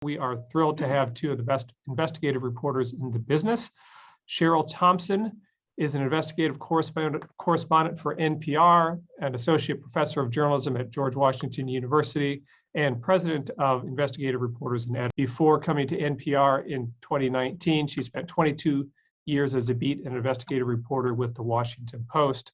We are thrilled to have two of the best investigative reporters in the business. Cheryl Thompson is an investigative correspondent for NPR and associate professor of journalism at George Washington University and president of Investigative Reporters and Editors. Before coming to NPR in 2019, she spent 22 years as a beat and investigative reporter with the Washington Post.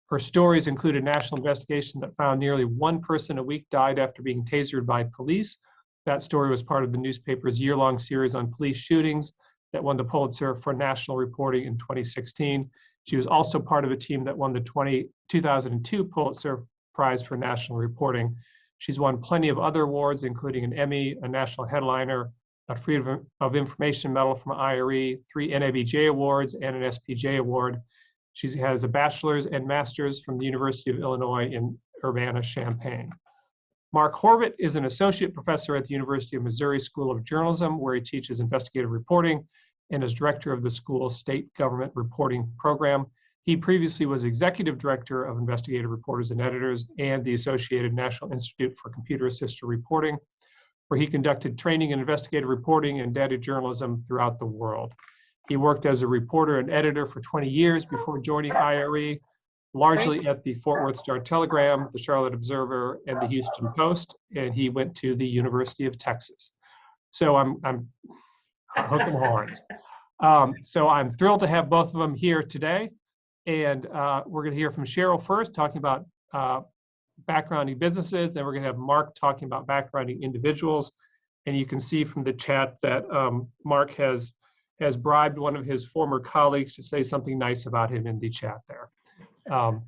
Her stories included a national investigation that found nearly one person a week died after being tasered by police. That story was part of the newspaper's year-long series on police shootings that won the Pulitzer for national reporting in 2016. She was also part of a team that won the 2002 Pulitzer Prize for national reporting. She's won plenty of other awards, including an Emmy, a national headliner, a Freedom of Information Medal from IRE, 3 NABJ awards, and an SPJ award. She has a bachelor's and master's from the University of Illinois in Urbana-Champaign. Mark Horvat is an associate professor at the University of Missouri School of Journalism, where he teaches investigative reporting and is director of the school's state government reporting program. He previously was executive director of investigative reporters and editors and the Associated National Institute for Computer-Assisted Reporting, where he conducted training in investigative reporting and data journalism throughout the world. He worked as a reporter and editor for 20 years before joining IRE, largely at the Fort Worth Star-Telegram, the Charlotte Observer, and the Houston Post, and he went to the University of Texas. So I'm hook 'em horns. So I'm thrilled to have both of them here today, and we're going to hear from Cheryl first, talking about backgrounding businesses. Then we're going to have Mark talking about backgrounding individuals, and you can see from the chat that Mark has bribed one of his former colleagues to say something nice about him in the chat there.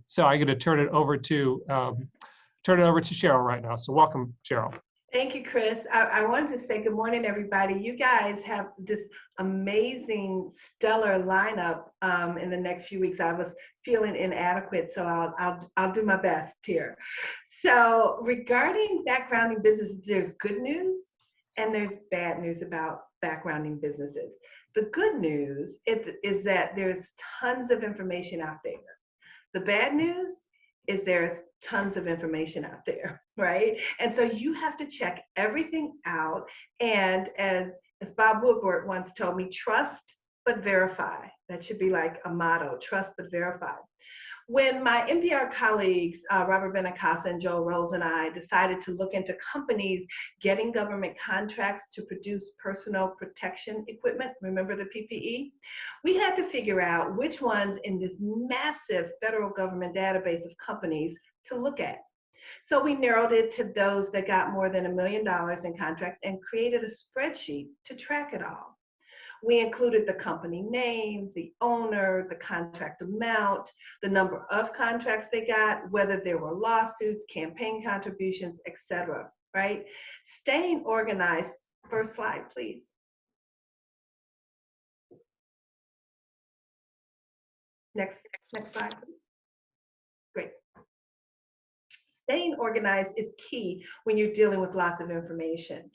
So I'm going to turn it over to Cheryl right now. So welcome, Cheryl. Thank you, Chris. I wanted to say good morning, everybody. You guys have this amazing, stellar lineup in the next few weeks. I was feeling inadequate, so I'll do my best here. So regarding backgrounding businesses, there's good news and there's bad news about backgrounding businesses. The good news is that there's tons of information out there. The bad news is there's tons of information out there, right? And so you have to check everything out. And as Bob Woodward once told me, trust but verify. That should be like a motto, trust but verify. When my NPR colleagues, Robert Benacasa and Joel Rose and I decided to look into companies getting government contracts to produce personal protection equipment, remember the PPE? We had to figure out which ones in this massive federal government database of companies to look at. So we narrowed it to those that got more than $1 million in contracts and created a spreadsheet to track it all. We included the company name, the owner, the contract amount, the number of contracts they got, whether there were lawsuits, campaign contributions, etc. Right? Staying organized. First slide, please. Next slide, please. Great. Staying organized is key when you're dealing with lots of information.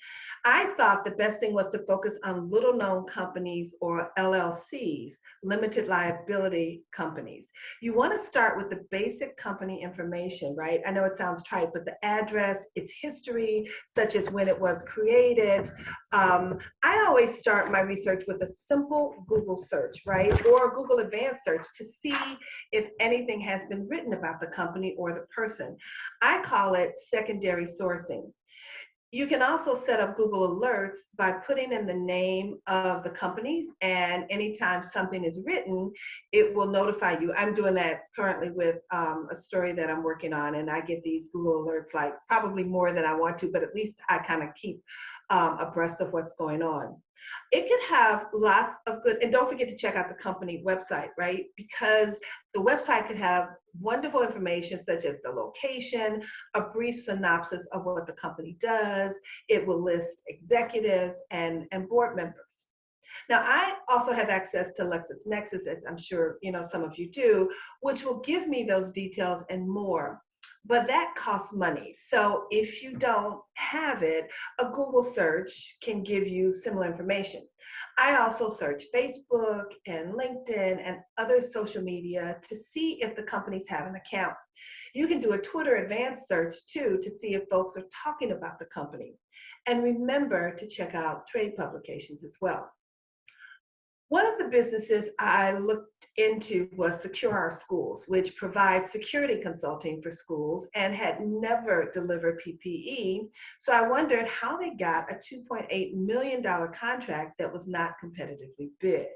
I thought the best thing was to focus on little known companies or LLCs, limited liability companies. You want to start with the basic company information, right? I know it sounds trite, but the address, its history, such as when it was created. I always start my research with a simple Google search, right? Or Google advanced search to see if anything has been written about the company or the person. I call it secondary sourcing. You can also set up Google Alerts by putting in the name of the companies, and anytime something is written, it will notify you. I'm doing that currently with a story that I'm working on, and I get these Google Alerts like probably more than I want to, but at least I kind of keep abreast of what's going on. It could have lots of good, and don't forget to check out the company website, right? Because the website could have wonderful information such as the location, a brief synopsis of what the company does. It will list executives and board members. Now, I also have access to LexisNexis, as I'm sure some of you do, which will give me those details and more. But that costs money. So if you don't have it, a Google search can give you similar information. I also search Facebook and LinkedIn and other social media to see if the companies have an account. You can do a Twitter advanced search too to see if folks are talking about the company. And remember to check out trade publications as well. One of the businesses I looked into was Secure Our Schools, which provides security consulting for schools and had never delivered PPE. So I wondered how they got a $2.8 million contract that was not competitively bid.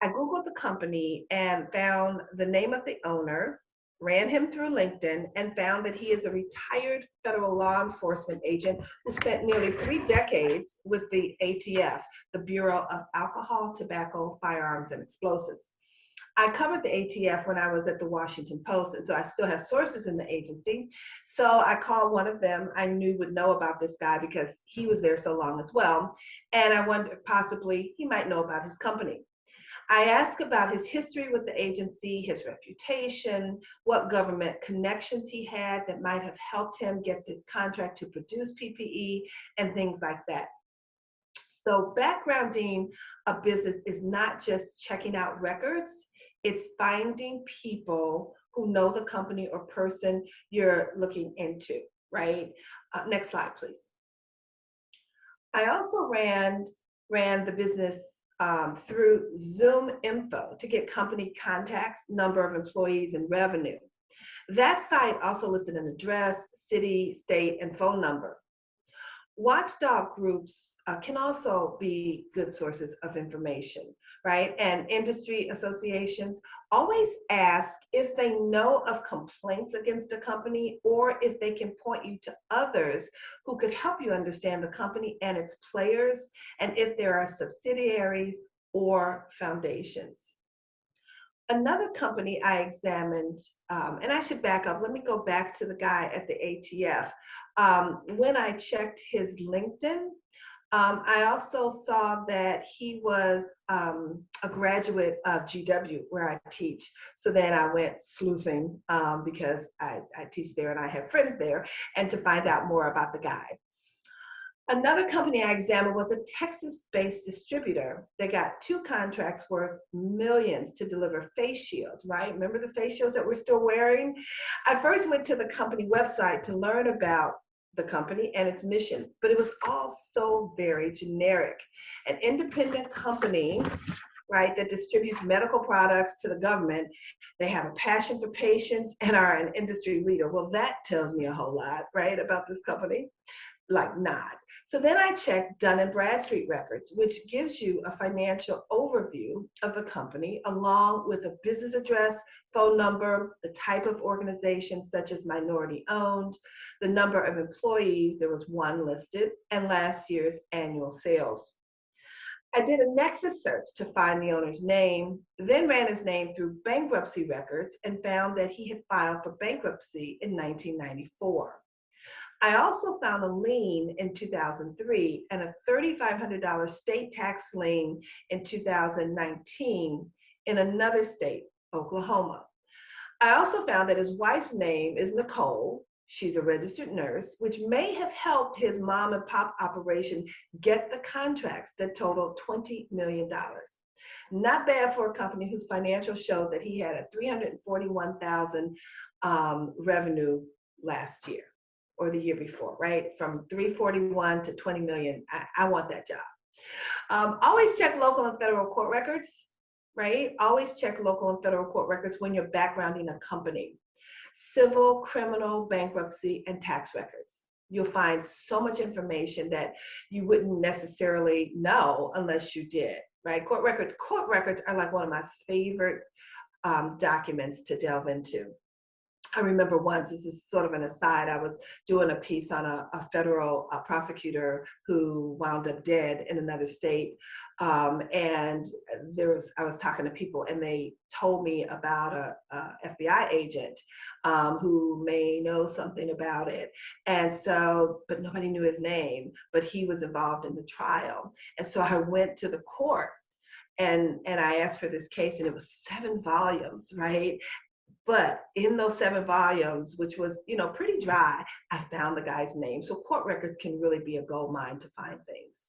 I Googled the company and found the name of the owner, ran him through LinkedIn, and found that he is a retired federal law enforcement agent who spent nearly 3 decades with the ATF, the Bureau of Alcohol, Tobacco, Firearms, and Explosives. I covered the ATF when I was at the Washington Post, and so I still have sources in the agency. So I called one of them I knew would know about this guy because he was there so long as well, and I wondered possibly he might know about his company. I asked about his history with the agency, his reputation, what government connections he had that might have helped him get this contract to produce PPE, and things like that. So backgrounding a business is not just checking out records, it's finding people who know the company or person you're looking into, right? Next slide, please. I also ran the business through Zoom Info to get company contacts, number of employees, and revenue. That site also listed an address, city, state, and phone number. Watchdog groups can also be good sources of information, right? And industry associations always ask if they know of complaints against a company or if they can point you to others who could help you understand the company and its players, and if there are subsidiaries or foundations. Another company I examined, and I should back up, let me go back to the guy at the ATF. When I checked his LinkedIn, I also saw that he was a graduate of GW, where I teach. So then I went sleuthing because I teach there and I have friends there, and to find out more about the guy. Another company I examined was a Texas-based distributor. They got 2 contracts worth millions to deliver face shields, right? Remember the face shields that we're still wearing? I first went to the company website to learn about the company and its mission, but it was all so very generic. An independent company, right, that distributes medical products to the government. They have a passion for patients and are an industry leader. Well, that tells me a whole lot, right, about this company. Like not. So then I checked Dun & Bradstreet records, which gives you a financial overview of the company along with a business address, phone number, the type of organization such as minority owned, the number of employees, there was 1 listed, and last year's annual sales. I did a Nexus search to find the owner's name, then ran his name through bankruptcy records and found that he had filed for bankruptcy in 1994. I also found a lien in 2003 and a $3,500 state tax lien in 2019 in another state, Oklahoma. I also found that his wife's name is Nicole. She's a registered nurse, which may have helped his mom and pop operation get the contracts that totaled $20 million. Not bad for a company whose financials showed that he had a $341,000 revenue last year, or the year before, right? From 341 to 20 million, I want that job. Always check local and federal court records, right? Always check local and federal court records when you're backgrounding a company. Civil, criminal, bankruptcy, and tax records. You'll find so much information that you wouldn't necessarily know unless you did, right? Court records are like one of my favorite documents to delve into. I remember once, this is sort of an aside, I was doing a piece on a federal prosecutor who wound up dead in another state. And I was talking to people and they told me about a FBI agent who may know something about it. And so, but nobody knew his name, but he was involved in the trial. And so I went to the court and I asked for this case, and it was 7 volumes, right? But in those 7 volumes, which was, pretty dry, I found the guy's name. So court records can really be a gold mine to find things.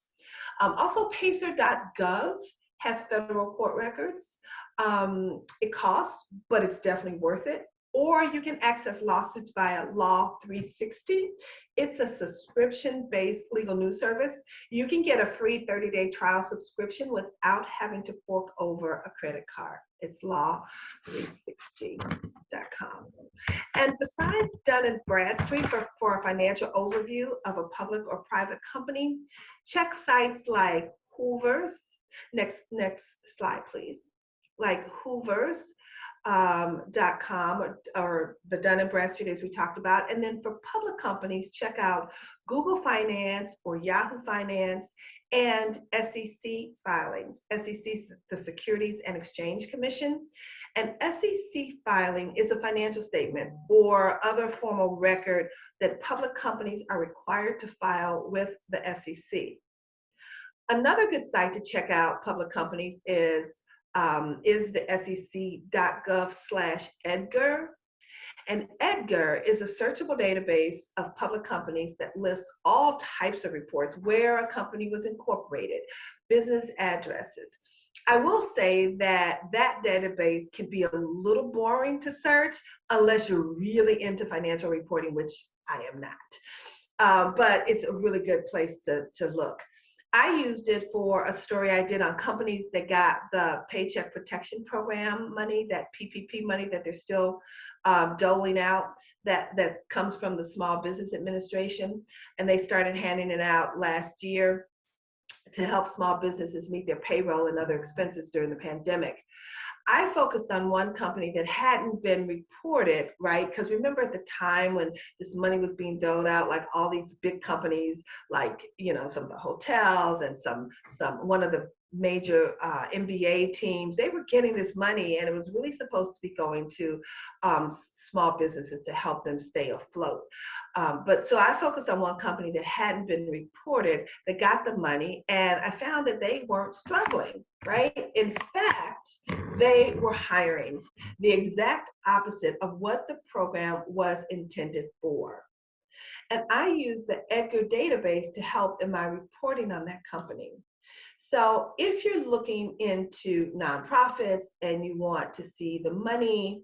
Also, pacer.gov has federal court records. It costs, but it's definitely worth it. or you can access lawsuits via Law 360. It's a subscription-based legal news service. You can get a free 30-day trial subscription without having to fork over a credit card. It's law360.com. And besides Dun & Bradstreet for a financial overview of a public or private company, check sites like Hoover's. Next slide, please. Like Hoover's. .com or the Dun & Bradstreet, as we talked about. And then for public companies, check out Google Finance or Yahoo Finance and SEC filings. SEC, the Securities and Exchange Commission. An SEC filing is a financial statement or other formal record that public companies are required to file with the SEC. Another good site to check out public companies is the sec.gov/EDGAR. And EDGAR is a searchable database of public companies that lists all types of reports, where a company was incorporated, business addresses. I will say that that database can be a little boring to search unless you're really into financial reporting, which I am not. But it's a really good place to look. I used it for a story I did on companies that got the Paycheck Protection Program money, that PPP money that they're still doling out, that comes from the Small Business Administration. And they started handing it out last year to help small businesses meet their payroll and other expenses during the pandemic. I focused on one company that hadn't been reported, right? Because remember at the time when this money was being doled out, like all these big companies, like, you know, some of the hotels and one of the major MBA teams, they were getting this money, and it was really supposed to be going to small businesses to help them stay afloat. But so I focused on one company that hadn't been reported that got the money, and I found that they weren't struggling, right? In fact, they were hiring, the exact opposite of what the program was intended for. And I used the EDGAR database to help in my reporting on that company. So if you're looking into nonprofits and you want to see the money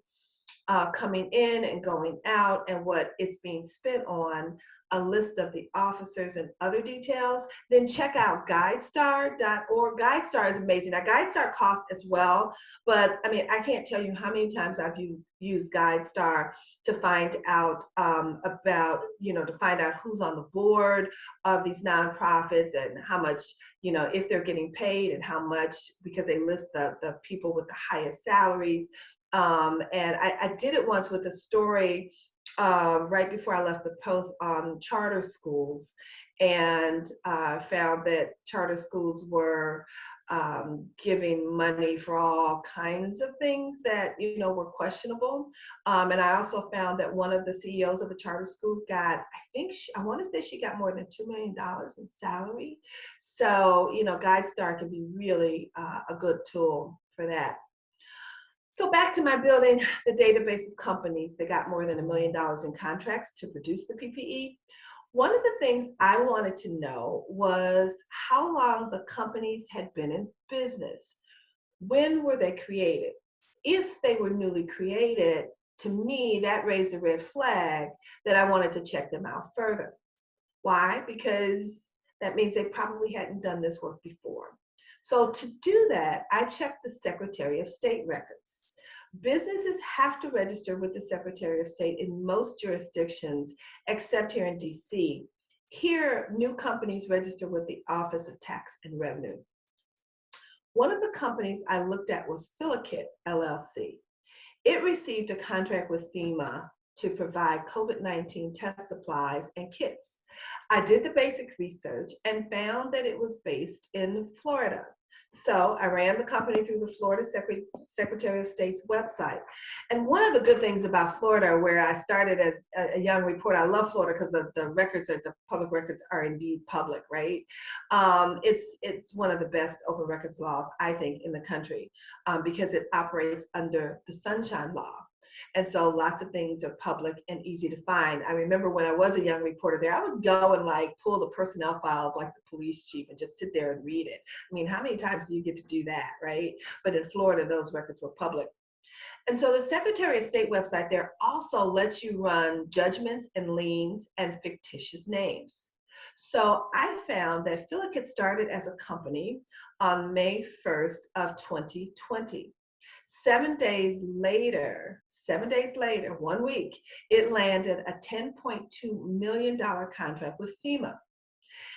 coming in and going out and what it's being spent on, a list of the officers and other details, then check out GuideStar.org. GuideStar is amazing. Now, GuideStar costs as well, but I mean, I can't tell you how many times I've used GuideStar to find out to find out who's on the board of these nonprofits and how much, if they're getting paid and how much, because they list the people with the highest salaries. And I did it once with a story right before I left the Post on charter schools, and found that charter schools were giving money for all kinds of things that were questionable. And I also found that one of the CEOs of a charter school got, I want to say she got more than $2 million in salary. So GuideStar can be really a good tool for that. So back to my building the database of companies that got more than $1 million in contracts to produce the PPE. One of the things I wanted to know was how long the companies had been in business. When were they created? If they were newly created, to me, that raised a red flag that I wanted to check them out further. Why? Because that means they probably hadn't done this work before. So to do that, I checked the Secretary of State records. Businesses have to register with the Secretary of State in most jurisdictions, except here in DC. Here, new companies register with the Office of Tax and Revenue. One of the companies I looked at was Philakit, LLC. It received a contract with FEMA to provide COVID-19 test supplies and kits. I did the basic research and found that it was based in Florida. So I ran the company through the Florida Secretary of State's website. And one of the good things about Florida, where I started as a young reporter, I love Florida because the records, the public records are indeed public, right? It's one of the best open records laws, I think, in the country, because it operates under the Sunshine Law. And so lots of things are public and easy to find. I remember when I was a young reporter there, I would go and pull the personnel file of the police chief and just sit there and read it. I mean, how many times do you get to do that, right? But in Florida, those records were public. And so the Secretary of State website there also lets you run judgments and liens and fictitious names. So I found that Filicate started as a company on May 1st of 2020. 7 days later, 1 week, it landed a $10.2 million contract with FEMA.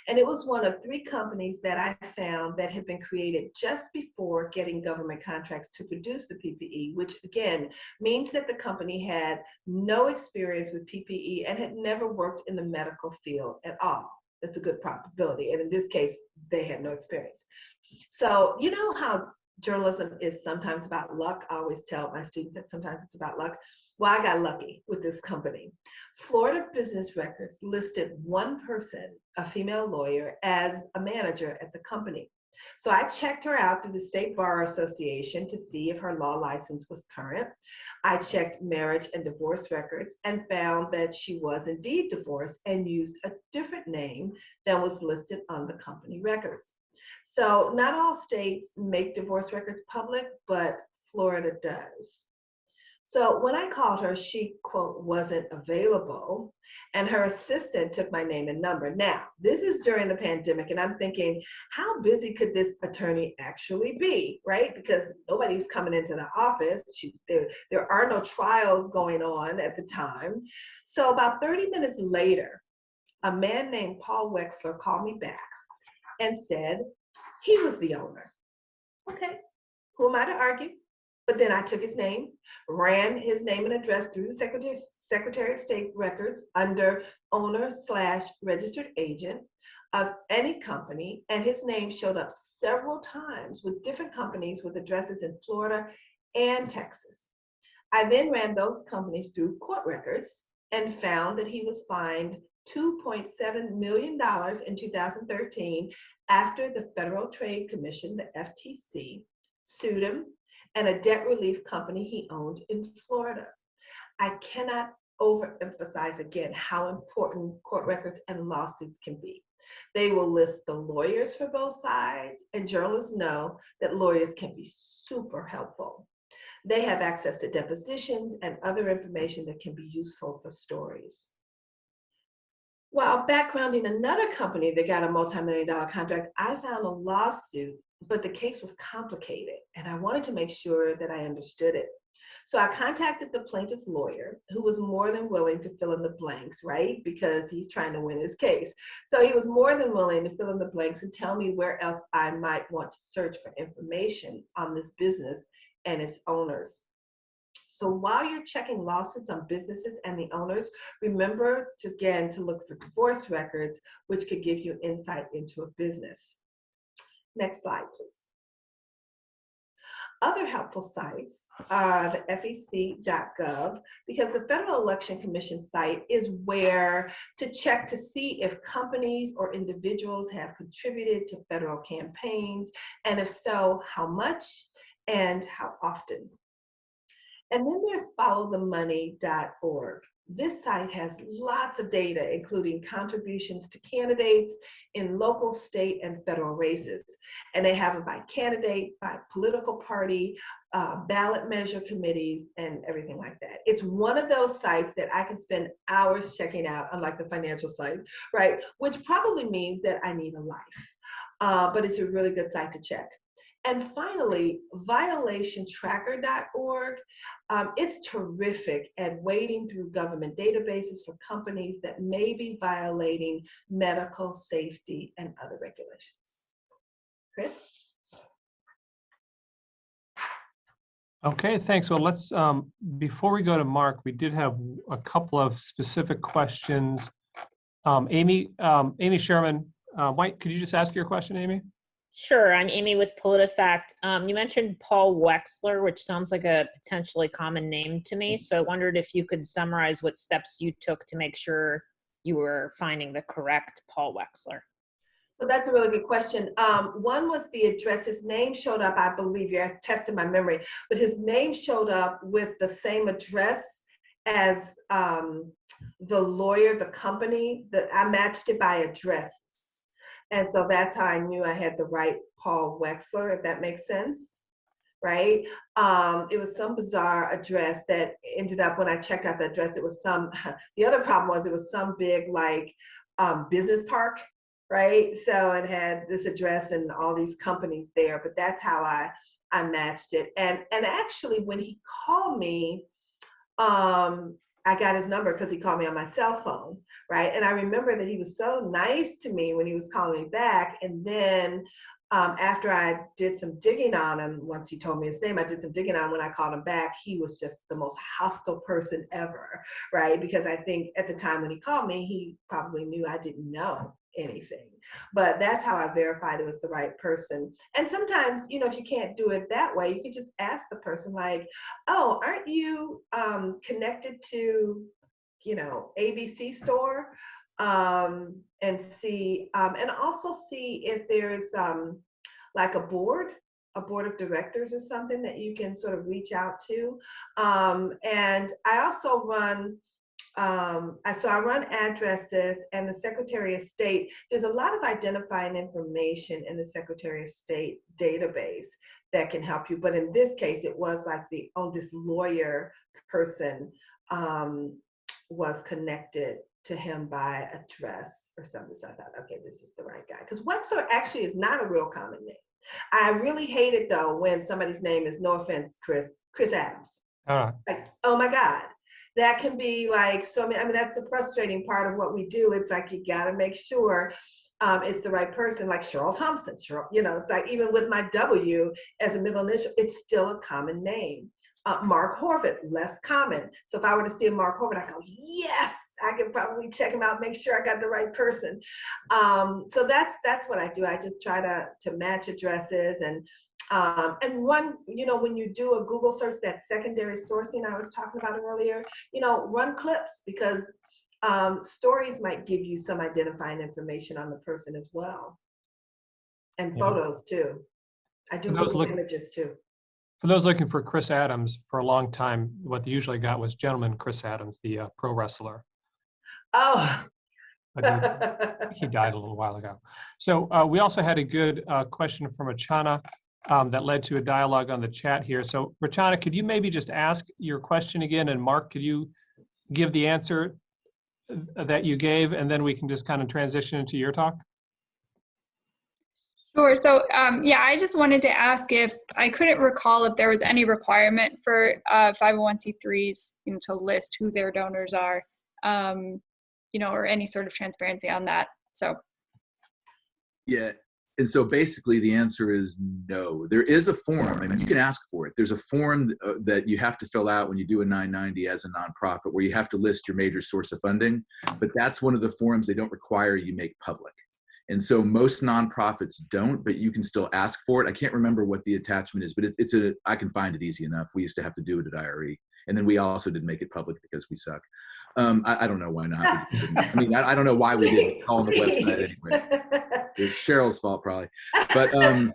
And it was one of 3 companies that I found that had been created just before getting government contracts to produce the PPE, which again means that the company had no experience with PPE and had never worked in the medical field at all. That's a good probability. And in this case, they had no experience. So you know how journalism is sometimes about luck. I always tell my students that sometimes it's about luck. Well, I got lucky with this company. Florida Business Records listed one person, a female lawyer, as a manager at the company. So I checked her out through the State Bar Association to see if her law license was current. I checked marriage and divorce records and found that she was indeed divorced and used a different name than was listed on the company records. So not all states make divorce records public, but Florida does. So when I called her, she, quote, wasn't available, and her assistant took my name and number. Now, this is during the pandemic, and I'm thinking, how busy could this attorney actually be, right? Because nobody's coming into the office. There are no trials going on at the time. So about 30 minutes later, a man named Paul Wexler called me back and said he was the owner. Okay, who am I to argue? But then I took his name, ran his name and address through the Secretary of State records under owner/registered agent of any company, and his name showed up several times with different companies with addresses in Florida and Texas. I then ran those companies through court records and found that he was fined $2.7 million in 2013 after the Federal Trade Commission, the FTC, sued him and a debt relief company he owned in Florida. I cannot overemphasize again how important court records and lawsuits can be. They will list the lawyers for both sides, and journalists know that lawyers can be super helpful. They have access to depositions and other information that can be useful for stories. While backgrounding another company that got a multi-million-dollar contract, I found a lawsuit, but the case was complicated, and I wanted to make sure that I understood it. So I contacted the plaintiff's lawyer, who was more than willing to fill in the blanks, right? Because he's trying to win his case. So he was more than willing to fill in the blanks and tell me where else I might want to search for information on this business and its owners. So while you're checking lawsuits on businesses and the owners, remember to look for divorce records, which could give you insight into a business. Next slide, please. Other helpful sites are the fec.gov, because the Federal Election Commission site is where to check to see if companies or individuals have contributed to federal campaigns, and if so, how much and how often. And then there's followthemoney.org. This site has lots of data, including contributions to candidates in local, state, and federal races. And they have it by candidate, by political party, ballot measure committees, and everything like that. It's one of those sites that I can spend hours checking out, unlike the financial site, right? Which probably means that I need a life, but it's a really good site to check. And finally, violationtracker.org. It's terrific at wading through government databases for companies that may be violating medical safety and other regulations. Chris? Okay, thanks. Well, let's, before we go to Mark, we did have a couple of specific questions. Amy Sherman, could you just ask your question, Amy? Sure, I'm Amy with PolitiFact. You mentioned Paul Wexler, which sounds like a potentially common name to me. So I wondered if you could summarize what steps you took to make sure you were finding the correct Paul Wexler. So that's a really good question. One was the address. His name showed up, I believe, you're testing my memory, but his name showed up with the same address as the lawyer, the company, that I matched it by address. And so that's how I knew I had the right Paul Wexler, if that makes sense. right? It was some bizarre address that ended up, when I checked out the address, it was some, the other problem was it was some big like business park, right? So it had this address and all these companies there, but that's how I matched it. And actually when he called me, I got his number because he called me on my cell phone, right? And I remember that he was so nice to me when he was calling me back. And then after I did some digging on him, once he told me his name, I did some digging on him. When I called him back, he was just the most hostile person ever, right? Because I think at the time when he called me, he probably knew I didn't know anything. But that's how I verified it was the right person. And sometimes, you know, if you can't do it that way, you can just ask the person like, oh, aren't you connected to, you know, ABC store? And see, and also see if there's like a board of directors or something that you can sort of reach out to. And I also run, so I run addresses and the Secretary of State. There's a lot of identifying information in the Secretary of State database that can help you. But in this case, it was like this lawyer person was connected to him by address or something. So I thought, okay, this is the right guy. Because Wexler actually is not a real common name. I really hate it though when somebody's name is, no offense, Chris Adams. Like, oh my God. That can be like so many. I mean, that's the frustrating part of what we do. It's like you got to make sure it's the right person. Like Cheryl Thompson, you know, like even with my W as a middle initial, it's still a common name. Mark Horvath, less common. So if I were to see a Mark Horvath, I go, yes, I can probably check him out, make sure I got the right person. So that's what I do. I just try to match addresses and run, you know, when you do a Google search, that secondary sourcing I was talking about earlier, you know, run clips because stories might give you some identifying information on the person as well. And photos too. I do Google images too. For those looking for Chris Adams, for a long time, what they usually got was Gentleman Chris Adams, the pro wrestler. Oh. But he died a little while ago. So we also had a good question from Rachana that led to a dialogue on the chat here. So Rachana, could you maybe just ask your question again? And Mark, could you give the answer that you gave? And then we can just kind of transition into your talk. Sure. So yeah, I just wanted to ask if I couldn't recall if there was any requirement for 501c3s, you know, to list who their donors are, you know, or any sort of transparency on that. So. Yeah. And so basically the answer is no. There is a form, and you can ask for it. There's a form that you have to fill out when you do a 990 as a nonprofit where you have to list your major source of funding, but that's one of the forms they don't require you make public. And so most nonprofits don't, but you can still ask for it. I can't remember what the attachment is, but I can find it easy enough. We used to have to do it at IRE. And then we also didn't make it public because we suck. I don't know why not. I mean, I don't know why we didn't call on the website anyway. It's Cheryl's fault probably. But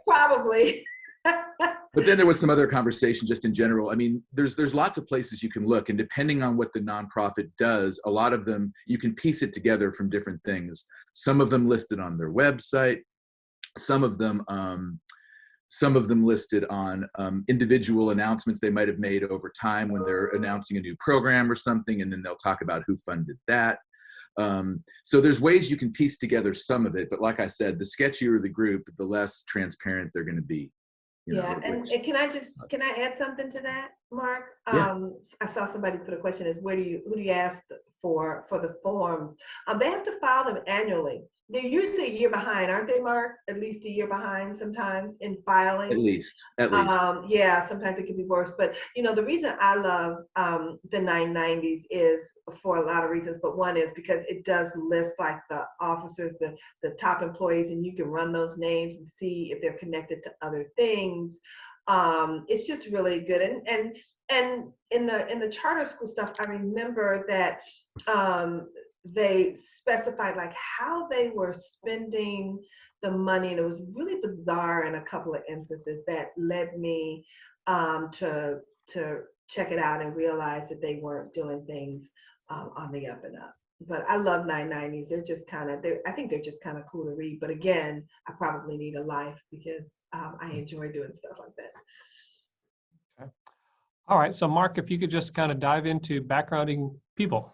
probably. But then there was some other conversation just in general. I mean, there's lots of places you can look, and depending on what the nonprofit does, a lot of them, you can piece it together from different things. Some of them listed on their website, some of them listed on individual announcements they might have made over time when they're announcing a new program or something, and then they'll talk about who funded that. So there's ways you can piece together some of it, but like I said, the sketchier the group, the less transparent they're going to be. Yeah, and can I add something to that, Mark? Yeah. I saw somebody put a question as who do you ask for the forms? They have to file them annually. They're usually a year behind, aren't they, Mark? At least a year behind sometimes in filing. At least. Yeah, sometimes it can be worse. But you know, the reason I love the 990s is for a lot of reasons. But one is because it does list like the officers, the top employees, and you can run those names and see if they're connected to other things. It's just really good. And in the charter school stuff, I remember that they specified like how they were spending the money, and it was really bizarre in a couple of instances that led me to check it out and realize that they weren't doing things on the up and up. But I love 990s. They're just kind of, I think they're just kind of cool to read. But again, I probably need a life because I enjoy doing stuff like that. All right, so Mark, if you could just kind of dive into backgrounding people.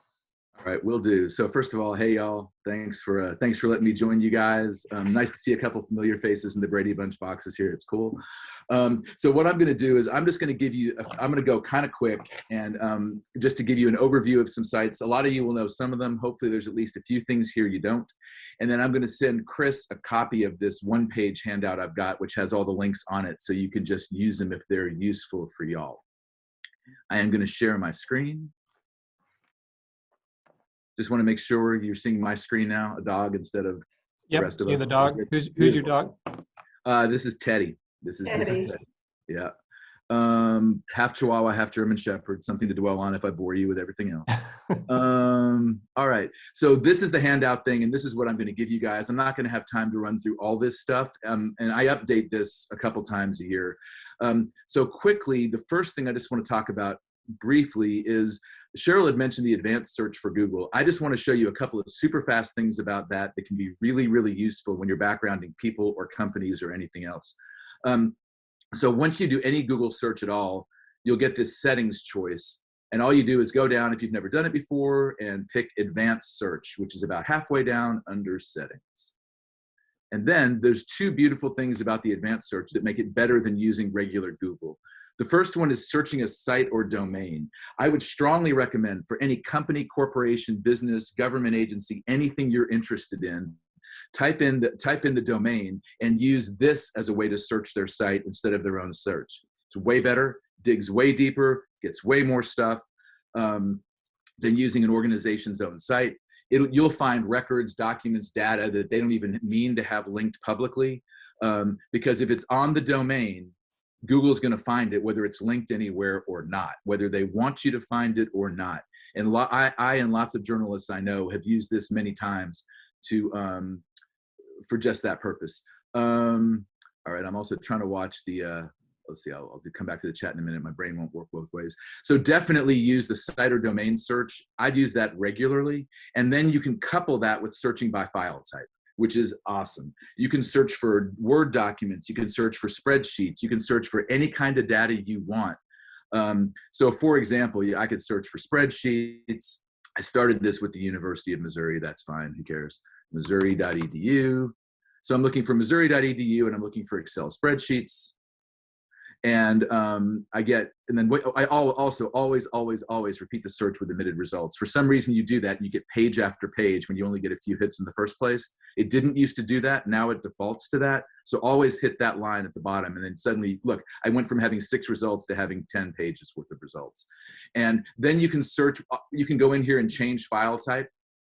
All right, will do. So first of all, hey y'all, thanks for letting me join you guys. Nice to see a couple familiar faces in the Brady Bunch boxes here. It's cool. So what I'm going to do is I'm just going to give you, I'm going to go kind of quick and just to give you an overview of some sites. A lot of you will know some of them. Hopefully there's at least a few things here you don't. And then I'm going to send Chris a copy of this one-page handout I've got, which has all the links on it, so you can just use them if they're useful for y'all. I am going to share my screen. Just want to make sure you're seeing my screen now, a dog instead of the Yep, rest of see us. the dog. Who's your dog? This is Teddy. This is Teddy. Teddy. Yeah. Half Chihuahua, half German Shepherd, something to dwell on if I bore you with everything else. All right. So this is the handout thing, and this is what I'm going to give you guys. I'm not going to have time to run through all this stuff. And I update this a couple times a year. So quickly, the first thing I just want to talk about briefly is Cheryl had mentioned the advanced search for Google. I just want to show you a couple of super fast things about that that can be really, really useful when you're backgrounding people or companies or anything else. So once you do any Google search at all, you'll get this settings choice. And all you do is go down, if you've never done it before, and pick advanced search, which is about halfway down under settings. And then there's two beautiful things about the advanced search that make it better than using regular Google. The first one is searching a site or domain. I would strongly recommend for any company, corporation, business, government agency, anything you're interested in, type in the domain and use this as a way to search their site instead of their own search. It's way better, digs way deeper, gets way more stuff than using an organization's own site. You'll find records, documents, data that they don't even mean to have linked publicly, because if it's on the domain, Google's going to find it whether it's linked anywhere or not, whether they want you to find it or not. And I and lots of journalists I know have used this many times for just that purpose. All right, I'm also trying to watch the, let's see, I'll come back to the chat in a minute. My brain won't work both ways. So definitely use the site or domain search. I'd use that regularly. And then you can couple that with searching by file type, which is awesome. You can search for Word documents, you can search for spreadsheets, you can search for any kind of data you want. So for example, I could search for spreadsheets. I started this with the University of Missouri, that's fine, who cares? Missouri.edu. So I'm looking for Missouri.edu and I'm looking for Excel spreadsheets. And then I also always repeat the search with omitted results. For some reason you do that and you get page after page when you only get a few hits in the first place. It didn't used to do that, now it defaults to that. So always hit that line at the bottom and then suddenly, look, I went from having 6 results to having 10 pages worth of results. And then you can search, you can go in here and change file type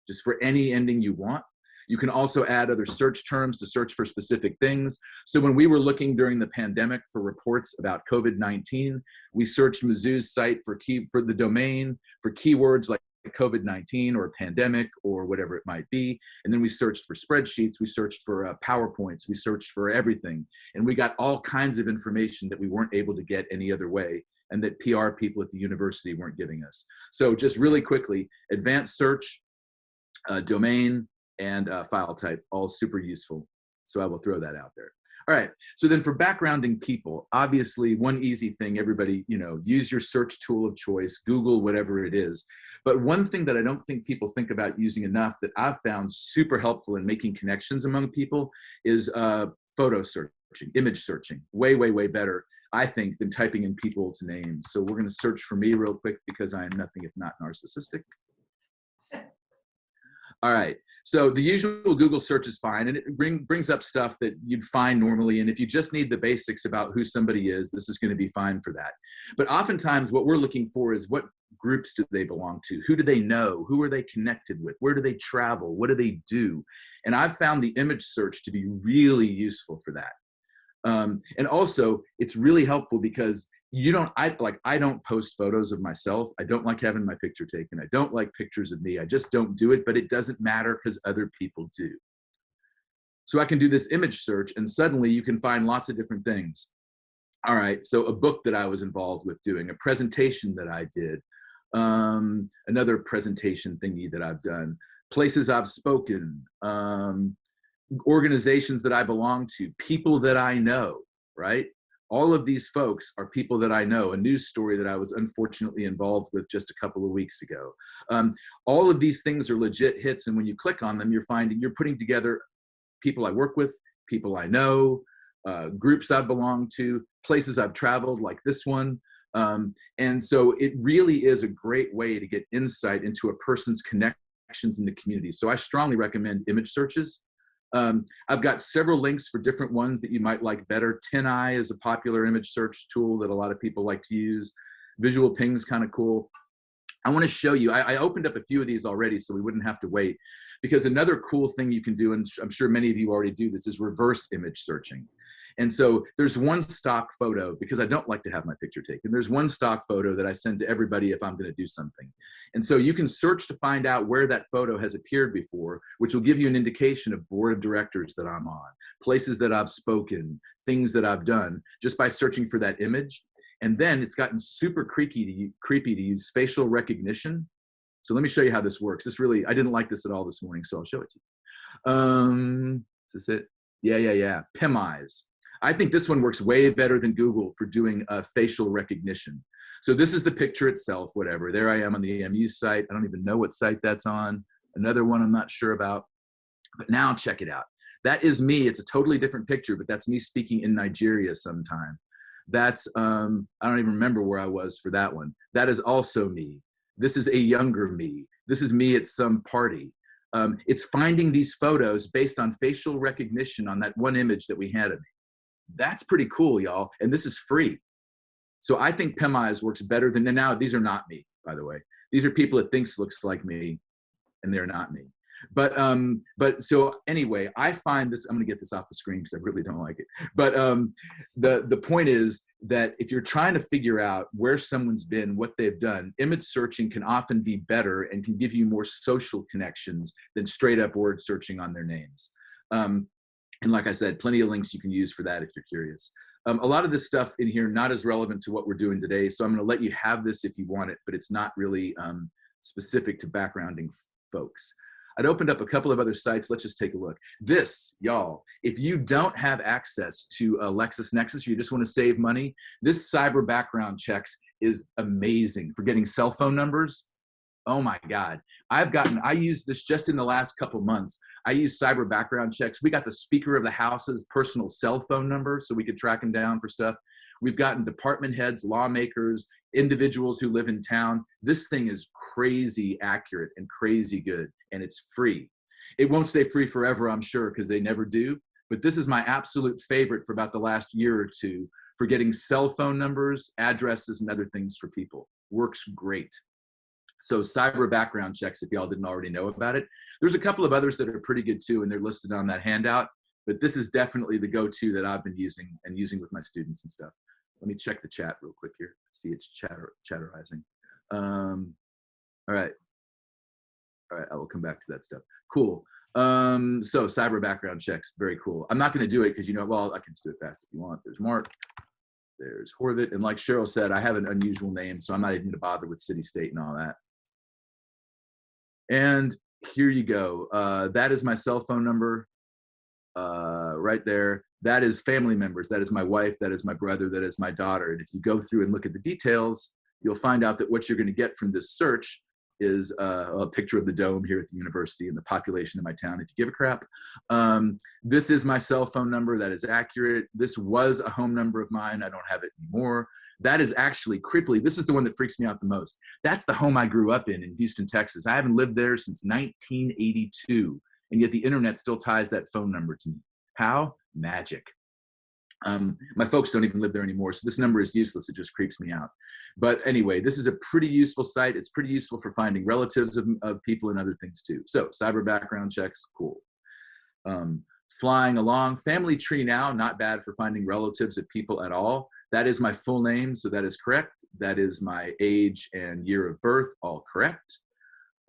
just for any ending you want. You can also add other search terms to search for specific things. So when we were looking during the pandemic for reports about COVID-19, we searched Mizzou's site for the domain for keywords like COVID-19 or pandemic or whatever it might be. And then we searched for spreadsheets, we searched for PowerPoints, we searched for everything. And we got all kinds of information that we weren't able to get any other way and that PR people at the university weren't giving us. So just really quickly, advanced search, domain, and file type, all super useful. So I will throw that out there. All right, so then for backgrounding people, obviously one easy thing, everybody, use your search tool of choice, Google, whatever it is. But one thing that I don't think people think about using enough that I've found super helpful in making connections among people is photo searching, image searching, way, way, way better, I think, than typing in people's names. So we're gonna search for me real quick because I am nothing if not narcissistic. All right, so the usual Google search is fine, and it brings up stuff that you'd find normally, and if you just need the basics about who somebody is, this is going to be fine for that. But oftentimes what we're looking for is what groups do they belong to? Who do they know? Who are they connected with? Where do they travel? What do they do? And I've found the image search to be really useful for that. And also, it's really helpful because I don't post photos of myself. I don't like having my picture taken. I don't like pictures of me. I just don't do it, but it doesn't matter because other people do. So I can do this image search and suddenly you can find lots of different things. All right, so a book that I was involved with doing, a presentation that I did, another presentation thingy that I've done, places I've spoken, organizations that I belong to, people that I know, right? All of these folks are people that I know, a news story that I was unfortunately involved with just a couple of weeks ago. All of these things are legit hits, and when you click on them, you're putting together people I work with, people I know, groups I belong to, places I've traveled like this one. And so it really is a great way to get insight into a person's connections in the community. So I strongly recommend image searches. I've got several links for different ones that you might like better. 10i is a popular image search tool that a lot of people like to use. Visual Ping is kind of cool. I want to show you, I opened up a few of these already so we wouldn't have to wait, because another cool thing you can do, and I'm sure many of you already do this, is reverse image searching. And so there's one stock photo, because I don't like to have my picture taken. There's one stock photo that I send to everybody if I'm going to do something. And so you can search to find out where that photo has appeared before, which will give you an indication of board of directors that I'm on, places that I've spoken, things that I've done, just by searching for that image. And then it's gotten super creepy to use facial recognition. So let me show you how this works. I didn't like this at all this morning, so I'll show it to you. Is this it? Yeah. Pemais. I think this one works way better than Google for doing facial recognition. So this is the picture itself, whatever. There I am on the AMU site. I don't even know what site that's on. Another one I'm not sure about. But now check it out. That is me. It's a totally different picture, but that's me speaking in Nigeria sometime. That's, I don't even remember where I was for that one. That is also me. This is a younger me. This is me at some party. It's finding these photos based on facial recognition on that one image that we had of me. That's pretty cool, y'all. And this is free. So I think Pemais works better than, and now these are not me, by the way. These are people it thinks looks like me, and they're not me. But so anyway, I find this, I'm gonna get this off the screen because I really don't like it. But the point is that if you're trying to figure out where someone's been, what they've done, image searching can often be better and can give you more social connections than straight up word searching on their names. And like I said, plenty of links you can use for that if you're curious. A lot of this stuff in here, not as relevant to what we're doing today. So I'm gonna let you have this if you want it, but it's not really specific to backgrounding folks. I'd opened up a couple of other sites. Let's just take a look. This, y'all, if you don't have access to LexisNexis, or you just want to save money, this cyber background checks is amazing for getting cell phone numbers. Oh my God. I used this just in the last couple months. I used cyber background checks. We got the Speaker of the House's personal cell phone number so we could track him down for stuff. We've gotten department heads, lawmakers, individuals who live in town. This thing is crazy accurate and crazy good, and it's free. It won't stay free forever, I'm sure, because they never do. But this is my absolute favorite for about the last year or two for getting cell phone numbers, addresses, and other things for people. Works great. So cyber background checks, if y'all didn't already know about it. There's a couple of others that are pretty good too, and they're listed on that handout. But this is definitely the go-to that I've been using and using with my students and stuff. Let me check the chat real quick here. See, it's chatterizing. All right, I will come back to that stuff. Cool. So cyber background checks, very cool. I'm not going to do it because, well, I can just do it fast if you want. There's Mark. There's Horvath. And like Cheryl said, I have an unusual name, so I'm not even going to bother with city, state, and all that. And here you go. That is my cell phone number right there. That is family members. That is my wife. That is my brother. That is my daughter. And if you go through and look at the details, you'll find out that what you're going to get from this search is a picture of the dome here at the university and the population of my town, if you give a crap. This is my cell phone number. That is accurate. This was a home number of mine. I don't have it anymore. That is actually creepily. This is the one that freaks me out the most. That's the home I grew up in Houston, Texas. I haven't lived there since 1982, and yet the internet still ties that phone number to me. How? Magic. My folks don't even live there anymore, so this number is useless. It just creeps me out. But anyway, this is a pretty useful site. It's pretty useful for finding relatives of people and other things too. So cyber background checks, cool. Flying along, family tree now, not bad for finding relatives of people at all. That is my full name, so that is correct. That is my age and year of birth, all correct.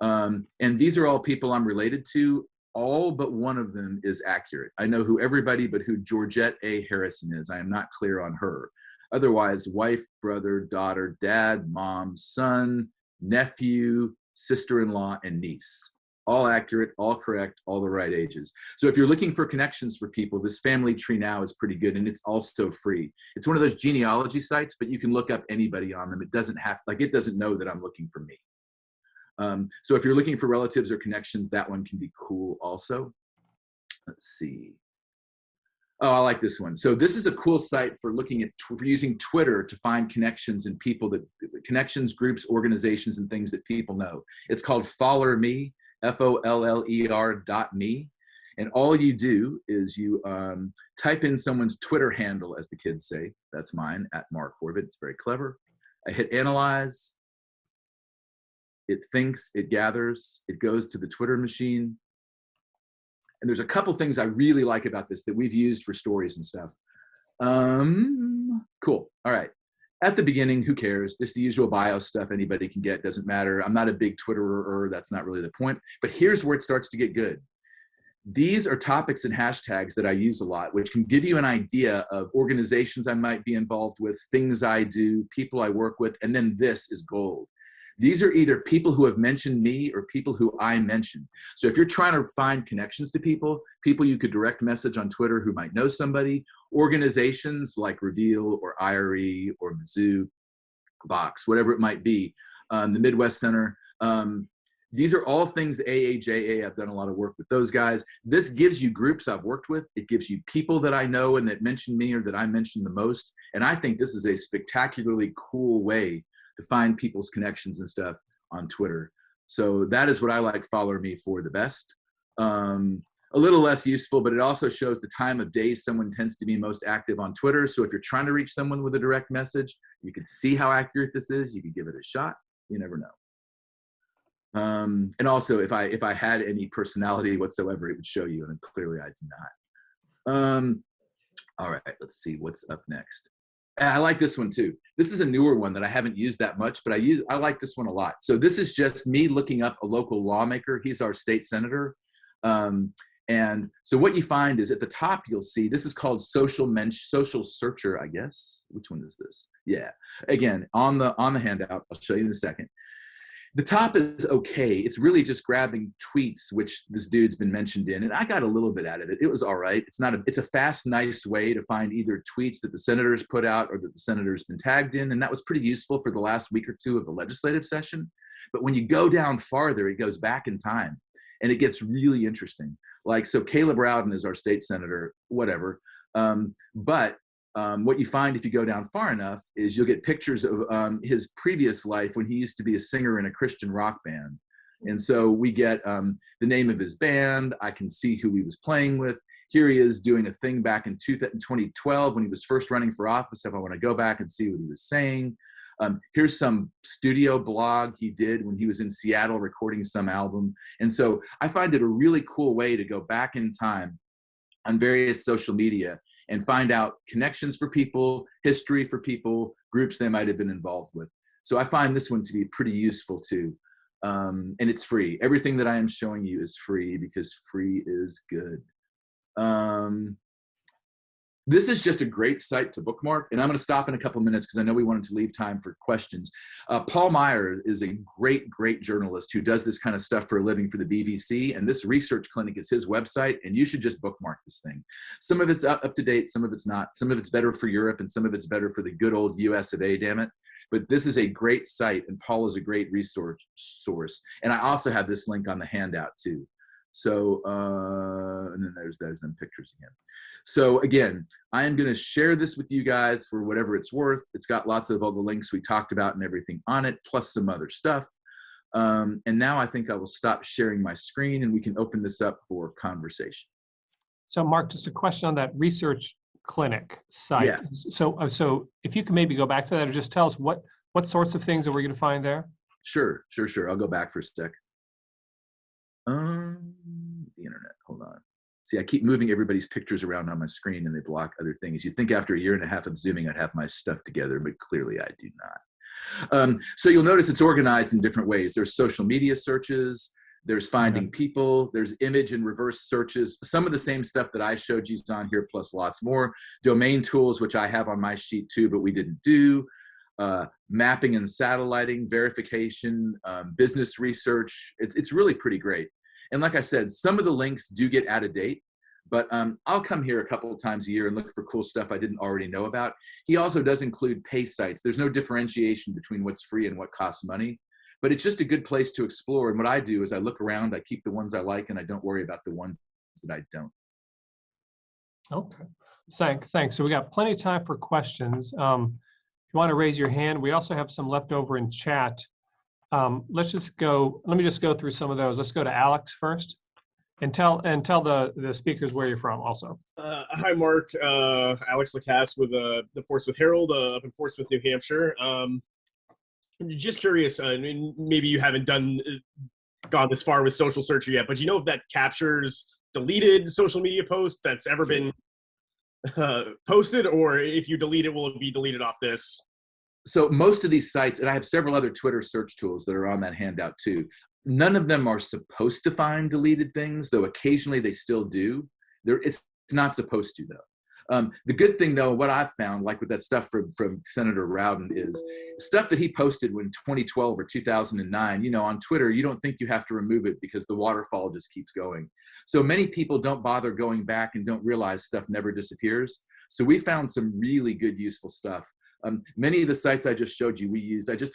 And these are all people I'm related to. All but one of them is accurate. I know who everybody but who Georgette A. Harrison is. I am not clear on her. Otherwise, wife, brother, daughter, dad, mom, son, nephew, sister-in-law, and niece. all accurate, all correct, all the right ages. So if you're looking for connections for people, this family tree now is pretty good, and it's also free. It's one of those genealogy sites, but you can look up anybody on them. It doesn't know that I'm looking for me. So if you're looking for relatives or connections, that one can be cool also. Let's see. Oh, I like this one. So this is a cool site for looking at, for using Twitter to find connections and people that, connections, groups, organizations, and things that people know. It's called FollowMe, FOLLER.me. And all you do is you type in someone's Twitter handle, as the kids say. That's mine, @MarkCorvid. It's very clever. I hit analyze. It thinks, it gathers, it goes to the Twitter machine. And there's a couple things I really like about this that we've used for stories and stuff. Cool. All right. At the beginning, who cares? Just the usual bio stuff anybody can get, doesn't matter. I'm not a big Twitterer, that's not really the point. But here's where it starts to get good. These are topics and hashtags that I use a lot, which can give you an idea of organizations I might be involved with, things I do, people I work with, and then this is gold. These are either people who have mentioned me or people who I mentioned. So if you're trying to find connections to people you could direct message on Twitter who might know somebody, organizations like Reveal or IRE or Mizzou, Vox, whatever it might be, the Midwest Center. These are all things AAJA, I've done a lot of work with those guys. This gives you groups I've worked with. It gives you people that I know and that mention me or that I mention the most. And I think this is a spectacularly cool way to find people's connections and stuff on Twitter. So that is what I like FollowMe for the best. A little less useful, but it also shows the time of day someone tends to be most active on Twitter. So if you're trying to reach someone with a direct message, you can see how accurate this is. You can give it a shot. You never know. And also, if I had any personality whatsoever, it would show you, and clearly I do not. All right, let's see what's up next. I like this one too. This is a newer one that I haven't used that much, but I like this one a lot. So this is just me looking up a local lawmaker. He's our state senator. And so what you find is at the top, you'll see, this is called Social Searcher, I guess. Which one is this? Yeah. Again, on the handout, I'll show you in a second. The top is okay. It's really just grabbing tweets, which this dude's been mentioned in, and I got a little bit out of it. It was all right. It's a fast, nice way to find either tweets that the senators put out or that the senator's been tagged in, and that was pretty useful for the last week or two of the legislative session. But when you go down farther, it goes back in time, and it gets really interesting. Like, so Caleb Rowden is our state senator, whatever. What you find if you go down far enough is you'll get pictures of his previous life when he used to be a singer in a Christian rock band. And so we get the name of his band. I can see who he was playing with. Here he is doing a thing back in 2012 when he was first running for office. If I want to go back and see what he was saying. Here's some studio blog he did when he was in Seattle recording some album. And so I find it a really cool way to go back in time on various social media and find out connections for people, history for people, groups they might have been involved with. So I find this one to be pretty useful too. And it's free. Everything that I am showing you is free because free is good. This is just a great site to bookmark, and I'm gonna stop in a couple minutes because I know we wanted to leave time for questions. Paul Meyer is a great, great journalist who does this kind of stuff for a living for the BBC, and this research clinic is his website, and you should just bookmark this thing. Some of it's up to date, some of it's not. Some of it's better for Europe, and some of it's better for the good old US of A, damn it. But this is a great site, and Paul is a great resource source. And I also have this link on the handout too. So, and then there's them pictures again. So again, I am going to share this with you guys for whatever it's worth. It's got lots of all the links we talked about and everything on it, plus some other stuff. And now I think I will stop sharing my screen and we can open this up for conversation. So Mark, just a question on that research clinic site. Yeah. So if you can maybe go back to that or just tell us what sorts of things are we going to find there? Sure. I'll go back for a sec. The internet, hold on. See, I keep moving everybody's pictures around on my screen and they block other things. You'd think after a year and a half of Zooming, I'd have my stuff together, but clearly I do not. So you'll notice it's organized in different ways. There's social media searches, there's finding people, there's image and reverse searches, some of the same stuff that I showed you is on here, plus lots more. Domain tools, which I have on my sheet too, but we didn't do. Mapping and satelliting, verification, business research. It's really pretty great. And like I said, some of the links do get out of date, but I'll come here a couple of times a year and look for cool stuff I didn't already know about. He also does include pay sites. There's no differentiation between what's free and what costs money, but it's just a good place to explore. And what I do is I look around, I keep the ones I like, and I don't worry about the ones that I don't. Okay, thanks. So we got plenty of time for questions. If you want to raise your hand, we also have some left over in chat. Let me just go through some of those. Let's go to Alex first, and tell the speakers where you're from also. Hi, Mark. Alex Lacasse with the Portsmouth Herald up in Portsmouth, New Hampshire. Just curious, I mean, maybe you haven't gone this far with Social Searcher yet, but do you know if that captures deleted social media posts that's ever been posted, or if you delete it, will it be deleted off this? So most of these sites, and I have several other Twitter search tools that are on that handout too, none of them are supposed to find deleted things, though occasionally they still do. It's not supposed to, though. The good thing, though, what I've found, like with that stuff from Senator Rowden, is stuff that he posted in 2012 or 2009, on Twitter, you don't think you have to remove it because the waterfall just keeps going. So many people don't bother going back and don't realize stuff never disappears. So we found some really good, useful stuff. Many of the sites I just showed you, we just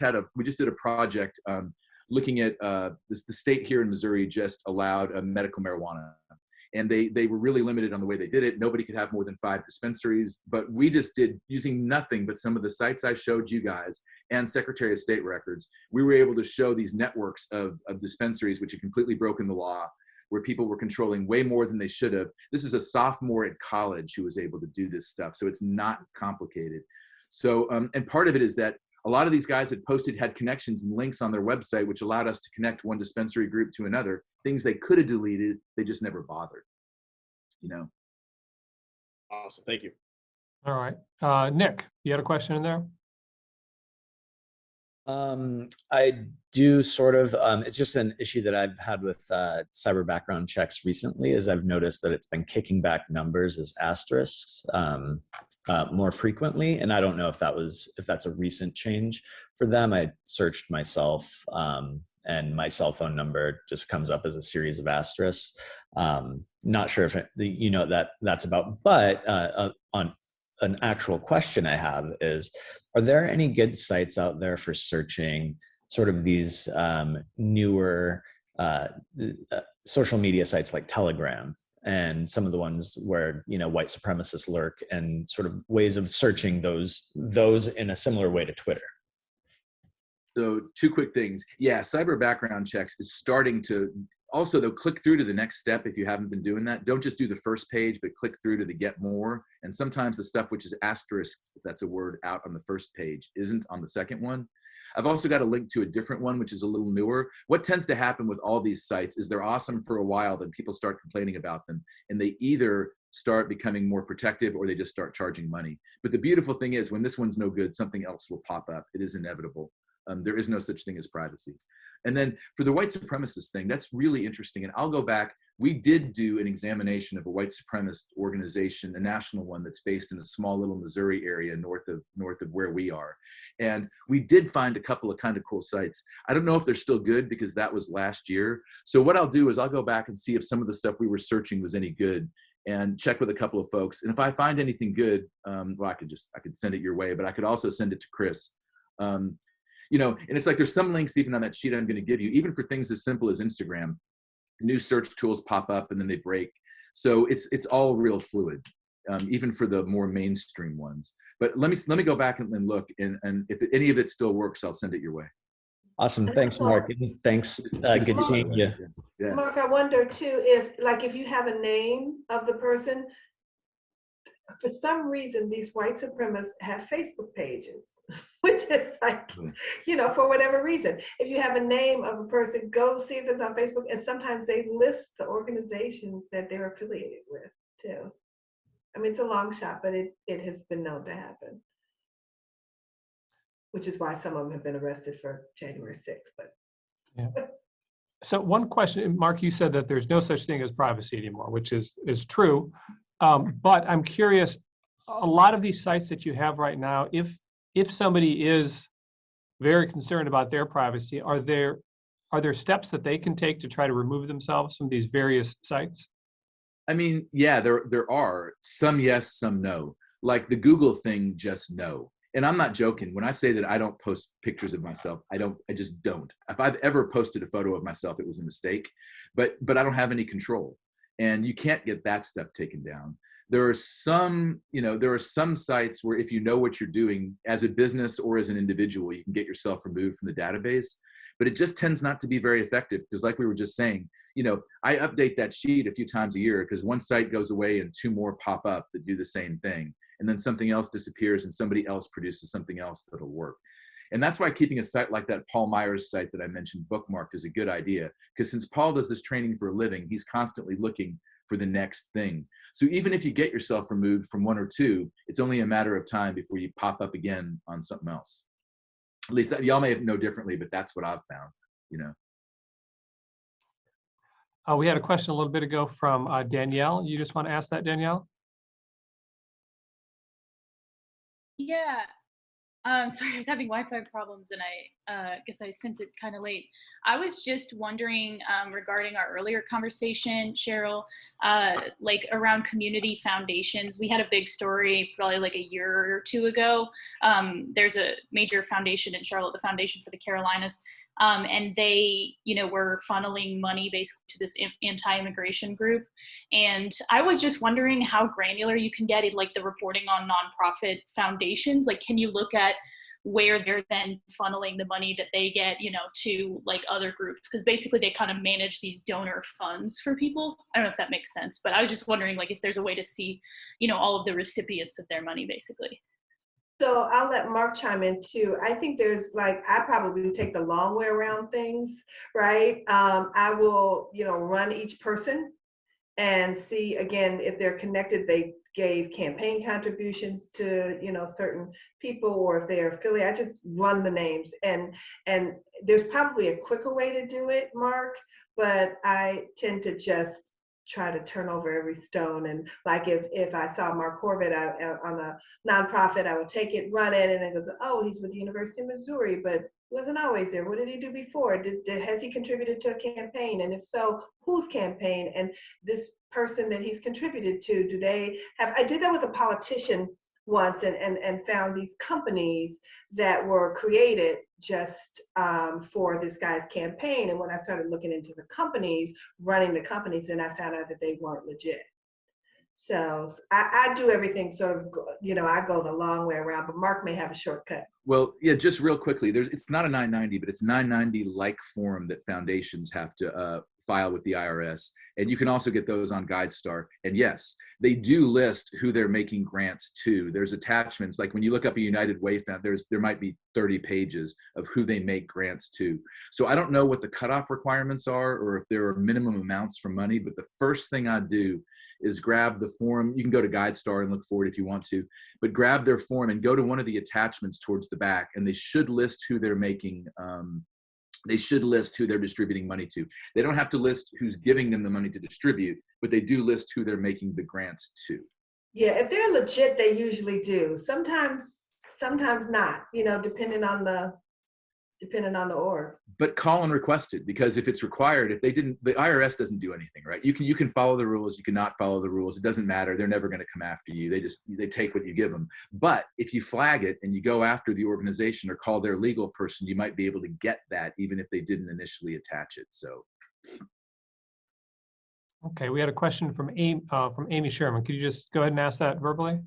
did a project looking at the state here in Missouri just allowed medical marijuana. And they were really limited on the way they did it. Nobody could have more than 5 dispensaries, but we just did, using nothing but some of the sites I showed you guys and Secretary of State records, we were able to show these networks of dispensaries which had completely broken the law, where people were controlling way more than they should have. This is a sophomore at college who was able to do this stuff, so it's not complicated. So, and part of it is that a lot of these guys had connections and links on their website, which allowed us to connect one dispensary group to another, things they could have deleted, they just never bothered, Awesome, thank you. All right, Nick, you had a question in there? I do sort of, it's just an issue that I've had with cyber background checks recently, is I've noticed that it's been kicking back numbers as asterisks more frequently. And I don't know if that's a recent change for them. I searched myself and my cell phone number just comes up as a series of asterisks. Not sure if that's about, but on an actual question I have is, are there any good sites out there for searching sort of these newer social media sites like Telegram and some of the ones where, white supremacists lurk, and sort of ways of searching those in a similar way to Twitter? So 2 quick things. Yeah, cyber background checks is starting to, also though, click through to the next step if you haven't been doing that. Don't just do the first page, but click through to the get more. And sometimes the stuff which is asterisked, if that's a word, out on the first page isn't on the second one. I've also got a link to a different one, which is a little newer. What tends to happen with all these sites is they're awesome for a while, then people start complaining about them, and they either start becoming more protective or they just start charging money. But the beautiful thing is, when this one's no good, something else will pop up. It is inevitable. There is no such thing as privacy. And then for the white supremacist thing, that's really interesting. And I'll go back. We did do an examination of a white supremacist organization, a national one that's based in a small little Missouri area north of where we are. And we did find a couple of kind of cool sites. I don't know if they're still good because that was last year. So what I'll do is I'll go back and see if some of the stuff we were searching was any good, and check with a couple of folks. And if I find anything good, well, I could send it your way, but I could also send it to Chris. And it's like there's some links even on that sheet I'm going to give you, even for things as simple as Instagram. New search tools pop up and then they break. So it's all real fluid, even for the more mainstream ones. But let me go back and look, and if any of it still works, I'll send it your way. Awesome. Thanks, Mark. And thanks. Good seeing you. Yeah. Mark, I wonder too, if you have a name of the person, for some reason, these white supremacists have Facebook pages, which is like, for whatever reason. If you have a name of a person, go see if it's on Facebook. And sometimes they list the organizations that they're affiliated with too. I mean, it's a long shot, but it has been known to happen, which is why some of them have been arrested for January 6th. But yeah. So one question, Mark, you said that there's no such thing as privacy anymore, which is true. But I'm curious, a lot of these sites that you have right now, if somebody is very concerned about their privacy, are there are there steps that they can take to try to remove themselves from these various sites? I mean, yeah, there are some yes, some no. Like the Google thing, just no. And I'm not joking when I say that I don't post pictures of myself. I just don't. If I've ever posted a photo of myself, it was a mistake. But I don't have any control, and you can't get that stuff taken down. There are some, there are some sites where if you know what you're doing as a business or as an individual, you can get yourself removed from the database. But it just tends not to be very effective because, like we were just saying, I update that sheet a few times a year because one site goes away and 2 more pop up that do the same thing. And then something else disappears and somebody else produces something else that'll work. And that's why keeping a site like that Paul Myers site that I mentioned bookmarked is a good idea. Because since Paul does this training for a living, he's constantly looking for the next thing. So even if you get yourself removed from 1 or 2, it's only a matter of time before you pop up again on something else. At least y'all may know differently, but that's what I've found, We had a question a little bit ago from Danielle. You just want to ask that, Danielle? Yeah. Sorry, I was having Wi-Fi problems and I guess I sent it kind of late. I was just wondering regarding our earlier conversation, Cheryl, like around community foundations. We had a big story probably like a year or 2 ago. There's a major foundation in Charlotte, the Foundation for the Carolinas, and they, were funneling money basically to this anti-immigration group. And I was just wondering how granular you can get in like the reporting on nonprofit foundations. Like, can you look at where they're then funneling the money that they get, to like other groups? Because basically they kind of manage these donor funds for people. I don't know if that makes sense, but I was just wondering like if there's a way to see, all of the recipients of their money basically. So I'll let Mark chime in too. I think there's I probably take the long way around things, right? I will, run each person and see again if they're connected. They gave campaign contributions to, certain people, or if they're affiliated. I just run the names, and there's probably a quicker way to do it, Mark. But I tend to just try to turn over every stone. And like if I saw Mark Corbett on a nonprofit, I would take it, run it, and it goes, oh, he's with the University of Missouri, but he wasn't always there. What did he do before? Has he contributed to a campaign? And if so, whose campaign? And this person that he's contributed to, do they have? I did that with a politician once and found these companies that were created just for this guy's campaign. And when I started looking into the companies, running the companies, then I found out that they weren't legit. So I do everything sort of, I go the long way around, but Mark may have a shortcut. Well, yeah, just real quickly, it's not a 990, but it's 990-like form that foundations have to file with the IRS. And you can also get those on GuideStar. And yes, they do list who they're making grants to. There's attachments, like when you look up a United Way Fund, there might be 30 pages of who they make grants to. So I don't know what the cutoff requirements are or if there are minimum amounts for money, but the first thing I do is grab the form. You can go to GuideStar and look for it if you want to, but grab their form and go to one of the attachments towards the back, and they should list who they're making they should list who they're distributing money to. They don't have to list who's giving them the money to distribute, but they do list who they're making the grants to. Yeah, if they're legit, they usually do. Sometimes not, depending on the org. But call and request it, because if it's required, if they didn't, the IRS doesn't do anything, right? You can follow the rules, you cannot follow the rules. It doesn't matter. They're never going to come after you. They take what you give them. But if you flag it and you go after the organization or call their legal person, you might be able to get that even if they didn't initially attach it. So. Okay, we had a question from Amy Sherman. Could you just go ahead and ask that verbally?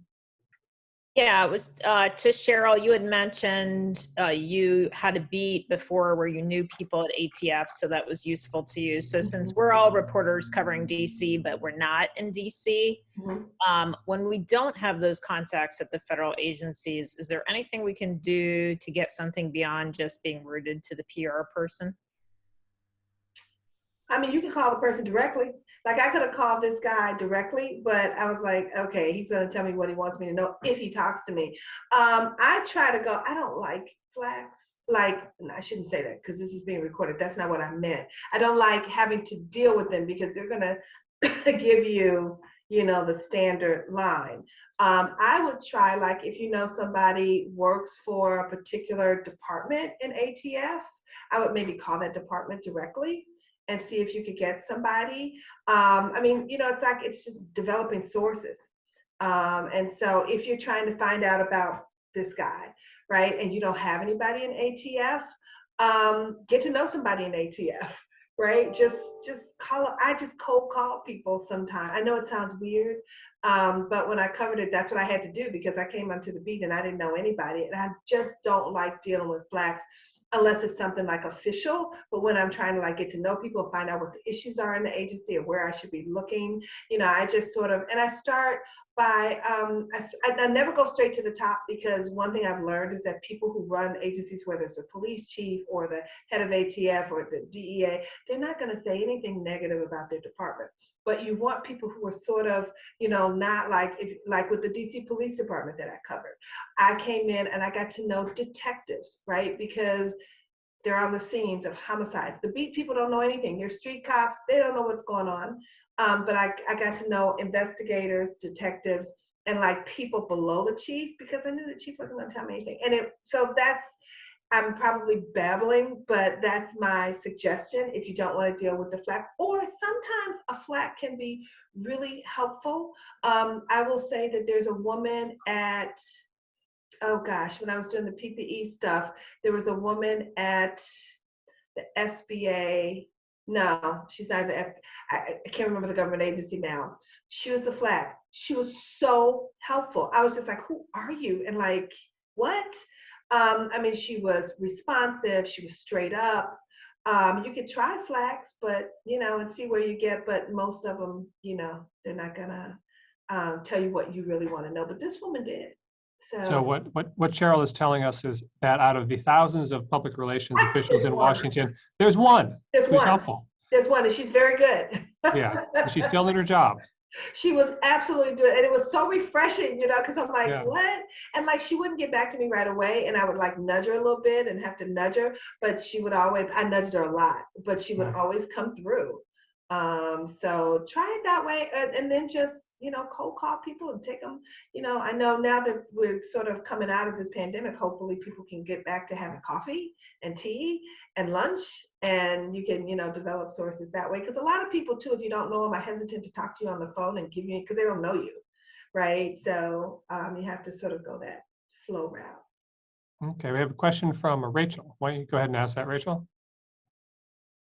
Yeah, it was to Cheryl. You had mentioned you had a beat before where you knew people at ATF, so that was useful to you. So since we're all reporters covering DC, but we're not in DC, when we don't have those contacts at the federal agencies, is there anything we can do to get something beyond just being routed to the PR person? I mean, you can call the person directly. Like I could have called this guy directly, but I was like, okay, he's going to tell me what he wants me to know if he talks to me. I try to go, I don't like flags. I shouldn't say that because this is being recorded. That's not what I meant. I don't like having to deal with them because they're going to give you, the standard line. I would try, if somebody works for a particular department in ATF, I would maybe call that department directly and see if you could get somebody. I mean, you know, it's just developing sources. And so if you're trying to find out about this guy, right, and you don't have anybody in ATF, get to know somebody in ATF, right? Just call. I just cold call people sometimes. I know it sounds weird, but when I covered it, that's what I had to do because I came onto the beat and I didn't know anybody, and I just don't like dealing with flacks unless it's something like official. But when I'm trying to like get to know people, find out what the issues are in the agency or where I should be looking, you know, I just sort of, and I start by, I never go straight to the top, because one thing I've learned is that people who run agencies, whether it's a police chief or the head of ATF or the DEA, they're not going to say anything negative about their department. But you want people who are sort of, you know, not like, like with the DC Police Department that I covered. I came in and I got to know detectives, right? Because they're on the scenes of homicides. The beat people don't know anything. They're street cops. They don't know what's going on. But I got to know investigators, detectives, and like people below the chief, because I knew the chief wasn't going to tell me anything. And so that's, I'm probably babbling, but that's my suggestion if you don't want to deal with the flack. Or sometimes a flack can be really helpful. I will say that there's a woman at, oh gosh, when I was doing the PPE stuff, there was a woman at the SBA. No, she's not I can't remember the government agency now. She was the flack. She was so helpful. I was just like, who are you? And like, what? I mean, she was responsive. She was straight up. You could try flacks, but, you know, and see where you get. But most of them, you know, they're not going to tell you what you really want to know. But this woman did. So what Cheryl is telling us is that out of the thousands of public relations officials in Washington, there's one who's helpful. There's one, and she's very good. Yeah, and she's still in her job. She was absolutely doing it. And it was so refreshing, you know, because I'm like, Yeah. what? And like, she wouldn't get back to me right away. And I would like nudge her a little bit and have to nudge her. But she would always, I nudged her a lot, but she would always come through. So try it that way. And then just, you know, cold call people and take them. You know, I know now that we're sort of coming out of this pandemic, hopefully people can get back to having coffee and tea and lunch, and you can, you know, develop sources that way. Because a lot of people too, if you don't know them, are hesitant to talk to you on the phone and give you, because they don't know you, right? So you have to sort of go that slow route. Okay, we have a question from Rachel. Why don't you go ahead and ask that, Rachel?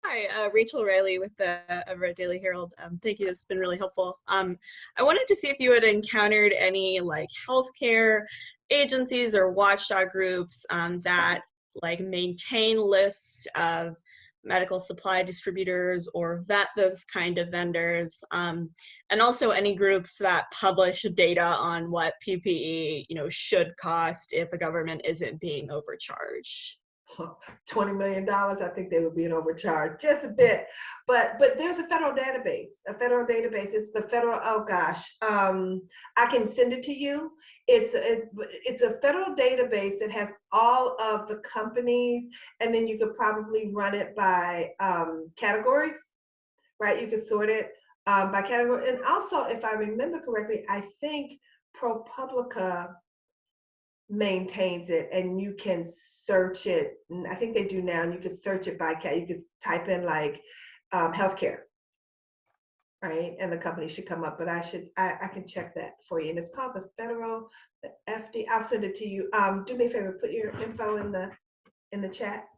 Hi, Rachel Riley with the Everett Daily Herald. Thank you, it's been really helpful. I wanted to see if you had encountered any like healthcare agencies or watchdog groups that like maintain lists of medical supply distributors or vet those kind of vendors, and also any groups that publish data on what PPE, you know, should cost if a government isn't being overcharged. $20 million, I think they would be an overcharge just a bit, but there's a federal database. It's the federal, oh gosh, I can send it to you. It's a federal database that has all of the companies, and then you could probably run it by categories, right? You could sort it by category. And also, if I remember correctly, I think ProPublica maintains it, and you can search it. And I think they do now, and you can search it by you could type in like healthcare, right? And the company should come up, but I can check that for you. And it's called the FD. I'll send it to you. Do me a favor, put your info in the chat.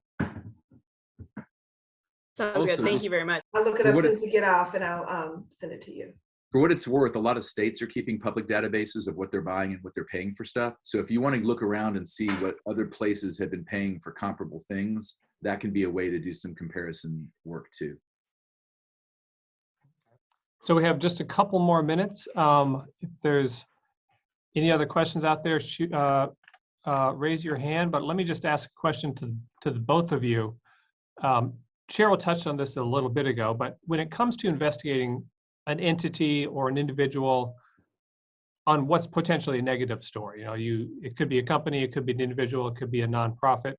Sounds Also, good. Thank you very much. I'll look it up as soon as we get off, and I'll send it to you. For what it's worth, a lot of states are keeping public databases of what they're buying and what they're paying for stuff. So if you want to look around and see what other places have been paying for comparable things, that can be a way to do some comparison work too. So we have just a couple more minutes. If there's any other questions out there, raise your hand, but let me just ask a question to the both of you. Cheryl touched on this a little bit ago, but when it comes to investigating an entity or an individual on what's potentially a negative story, you know, it could be a company, it could be an individual, it could be a nonprofit.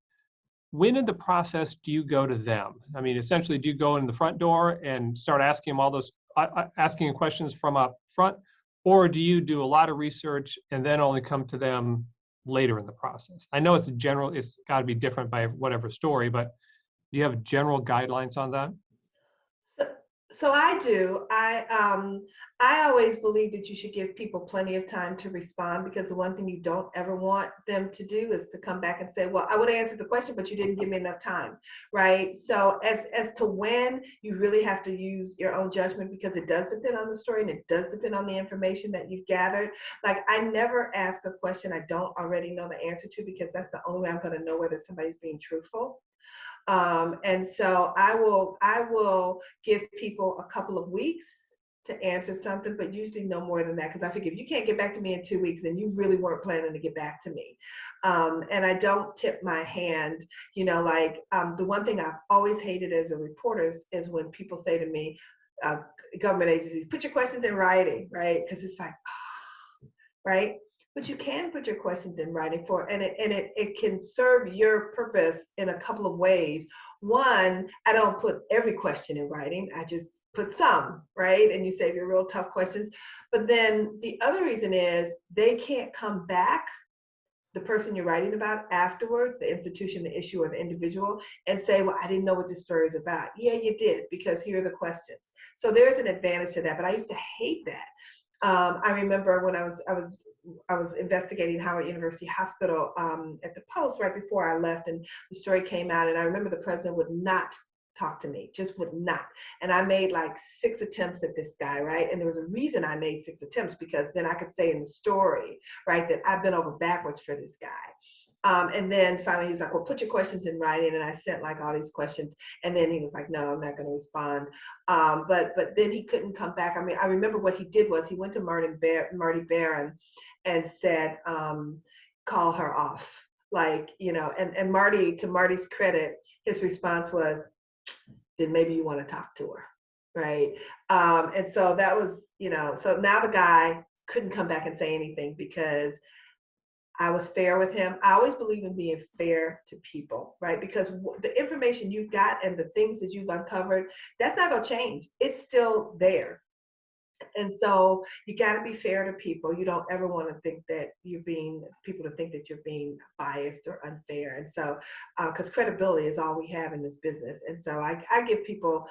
When in the process do you go to them? I mean, essentially, do you go in the front door and start asking them all those, asking questions from up front, or do you do a lot of research and then only come to them later in the process? I know it's got to be different by whatever story, but Do you have general guidelines on that? So I do. I always believe that you should give people plenty of time to respond, because the one thing you don't ever want them to do is to come back and say, well, I would have answered the question, but you didn't give me enough time, right? So as to when, you really have to use your own judgment, because it does depend on the story and it does depend on the information that you've gathered. Like, I never ask a question I don't already know the answer to, because that's the only way I'm going to know whether somebody's being truthful. And so I will give people a couple of weeks to answer something, but usually no more than that, because I figure if you can't get back to me in 2 weeks, then you really weren't planning to get back to me. And I don't tip my hand, like the one thing I've always hated as a reporter is when people say to me, government agencies, put your questions in writing, right? Because it's like, oh, right? But you can put your questions in writing and it can serve your purpose in a couple of ways. One, I don't put every question in writing. I just put some, right? And you save your real tough questions. But then the other reason is they can't come back, the person you're writing about afterwards, the institution, the issue, or the individual, and say, well, I didn't know what this story is about. Yeah, you did, because here are the questions. So there's an advantage to that, but I used to hate that. I remember when I was investigating Howard University Hospital at the Post right before I left, and the story came out, and I remember the president would not talk to me, just would not. And I made like 6 attempts at this guy, right? And there was a reason I made 6 attempts, because then I could say in the story, right, that I've been over backwards for this guy. And then finally he was like, well, put your questions in writing. And I sent like all these questions. And then he was like, no, I'm not going to respond. But then he couldn't come back. I mean, I remember what he did was he went to Marty Barron and said, call her off. Like, and Marty, to Marty's credit, his response was, then maybe you want to talk to her. Right. And so that was, so now the guy couldn't come back and say anything, because I was fair with him. I always believe in being fair to people, right? Because the information you've got and the things that you've uncovered, that's not going to change. It's still there. And so you got to be fair to people. You don't ever want to think that people to think that you're being biased or unfair. And so, because credibility is all we have in this business. And so I give people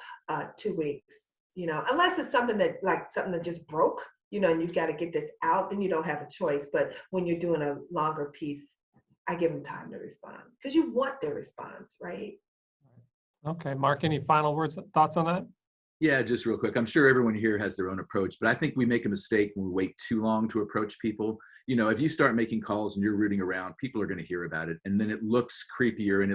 2 weeks, unless it's something that just broke, and you've got to get this out, then you don't have a choice. But when you're doing a longer piece, I give them time to respond, because you want their response, right? Okay, Mark, any final thoughts on that? Yeah, just real quick. I'm sure everyone here has their own approach, but I think we make a mistake when we wait too long to approach people. If you start making calls and you're rooting around, people are going to hear about it, and then it looks creepier, and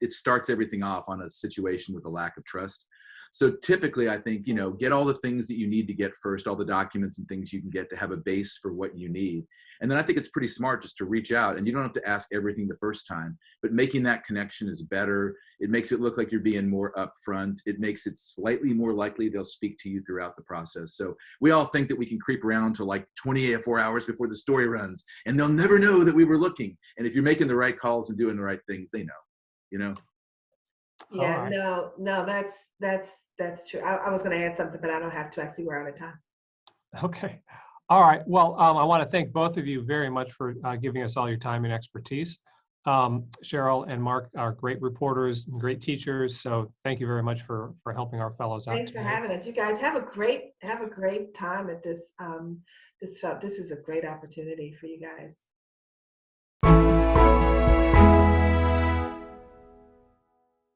it starts everything off on a situation with a lack of trust. So typically, I think, get all the things that you need to get first, all the documents and things you can get to have a base for what you need. And then I think it's pretty smart just to reach out, and you don't have to ask everything the first time, but making that connection is better. It makes it look like you're being more upfront. It makes it slightly more likely they'll speak to you throughout the process. So we all think that we can creep around to like 24 hours before the story runs, and they'll never know that we were looking. And if you're making the right calls and doing the right things, they know, Yeah, right. no, that's true. I was going to add something, but I don't have to. I see we're out of time. Okay. All right. Well, I want to thank both of you very much for giving us all your time and expertise. Cheryl and Mark are great reporters and great teachers. So thank you very much for helping our fellows out. Thanks for having us. You guys have a great time at this. This is a great opportunity for you guys.